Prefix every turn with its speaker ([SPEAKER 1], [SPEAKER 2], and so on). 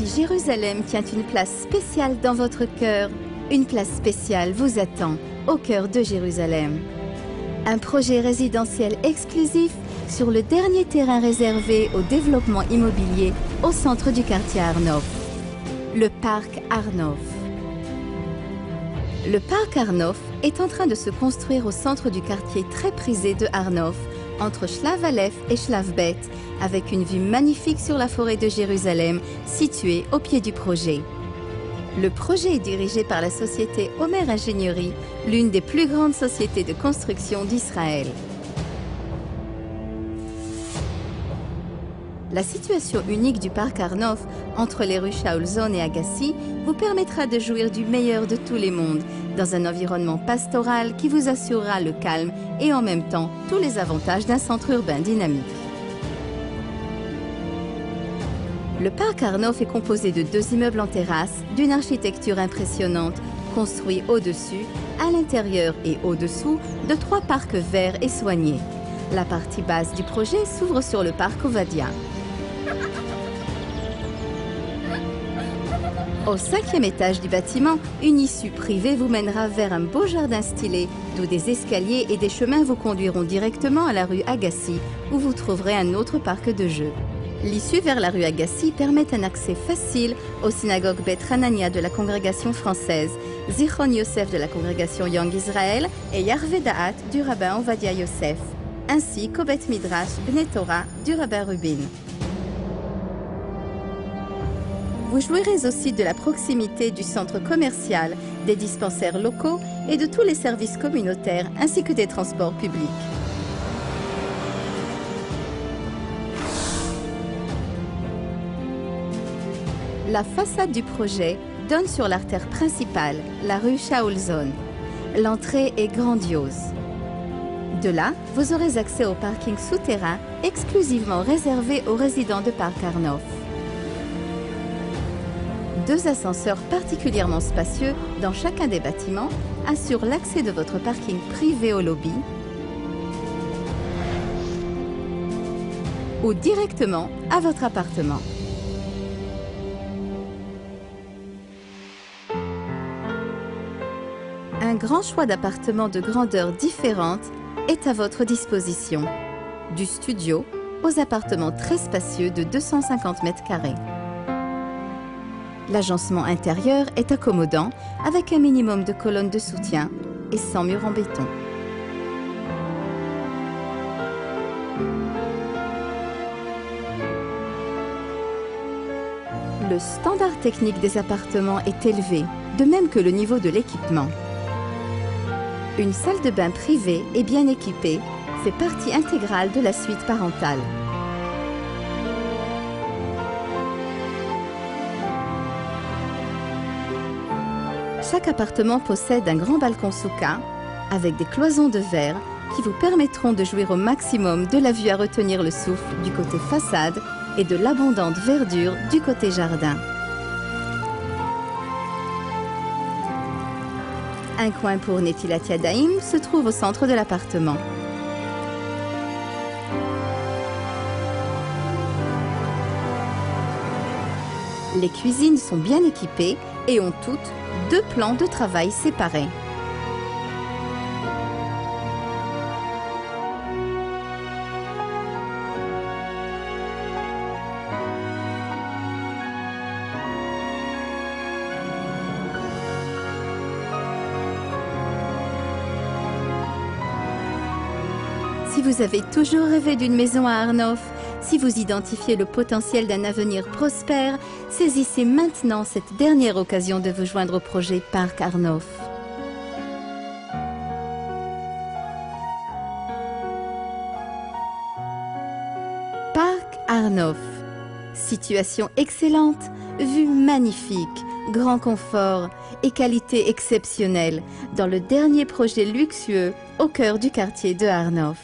[SPEAKER 1] Si Jérusalem tient une place spéciale dans votre cœur, une place spéciale vous attend au cœur de Jérusalem. Un projet résidentiel exclusif sur le dernier terrain réservé au développement immobilier au centre du quartier Har-Nof. Le parc Har-Nof. Le parc Har-Nof est en train de se construire au centre du quartier très prisé de Har-Nof, entre Shlav Aleph et Shlav Bet, avec une vue magnifique sur la forêt de Jérusalem, située au pied du projet. Le projet est dirigé par la société Omer Ingénierie, l'une des plus grandes sociétés de construction d'Israël. La situation unique du parc Har-Nof, entre les rues Shaulzon et Agassi, vous permettra de jouir du meilleur de tous les mondes, dans un environnement pastoral qui vous assurera le calme et en même temps tous les avantages d'un centre urbain dynamique. Le parc Har-Nof est composé de 2 immeubles en terrasse, d'une architecture impressionnante, construits au-dessus, à l'intérieur et au-dessous de 3 parcs verts et soignés. La partie basse du projet s'ouvre sur le parc Ovadia. Au 5e étage du bâtiment, une issue privée vous mènera vers un beau jardin stylé, d'où des escaliers et des chemins vous conduiront directement à la rue Agassi, où vous trouverez un autre parc de jeux. L'issue vers la rue Agassi permet un accès facile aux synagogues Bet Hanania de la congrégation française, Zichron Yosef de la congrégation Young Israël et Yarve Da'at du rabbin Ovadia Yosef, ainsi qu'au Bet Midrash Bnei Torah du rabbin Rubin. Vous jouirez aussi de la proximité du centre commercial, des dispensaires locaux et de tous les services communautaires ainsi que des transports publics. La façade du projet donne sur l'artère principale, la rue Shaulzon. L'entrée est grandiose. De là, vous aurez accès au parking souterrain exclusivement réservé aux résidents de Parc Har-Nof. 2 ascenseurs particulièrement spacieux dans chacun des bâtiments assurent l'accès de votre parking privé au lobby ou directement à votre appartement. Un grand choix d'appartements de grandeurs différentes est à votre disposition, du studio aux appartements très spacieux de 250 m². L'agencement intérieur est accommodant avec un minimum de colonnes de soutien et sans murs en béton. Le standard technique des appartements est élevé, de même que le niveau de l'équipement. Une salle de bain privée et bien équipée fait partie intégrale de la suite parentale. Chaque appartement possède un grand balcon souka avec des cloisons de verre qui vous permettront de jouir au maximum de la vue à retenir le souffle du côté façade et de l'abondante verdure du côté jardin. Un coin pour Netilat Yadayim se trouve au centre de l'appartement. Les cuisines sont bien équipées et ont toutes 2 plans de travail séparés. Si vous avez toujours rêvé d'une maison à Har-Nof, si vous identifiez le potentiel d'un avenir prospère, saisissez maintenant cette dernière occasion de vous joindre au projet Parc Har-Nof. Parc Har-Nof. Situation excellente, vue magnifique, grand confort et qualité exceptionnelle dans le dernier projet luxueux au cœur du quartier de Har-Nof.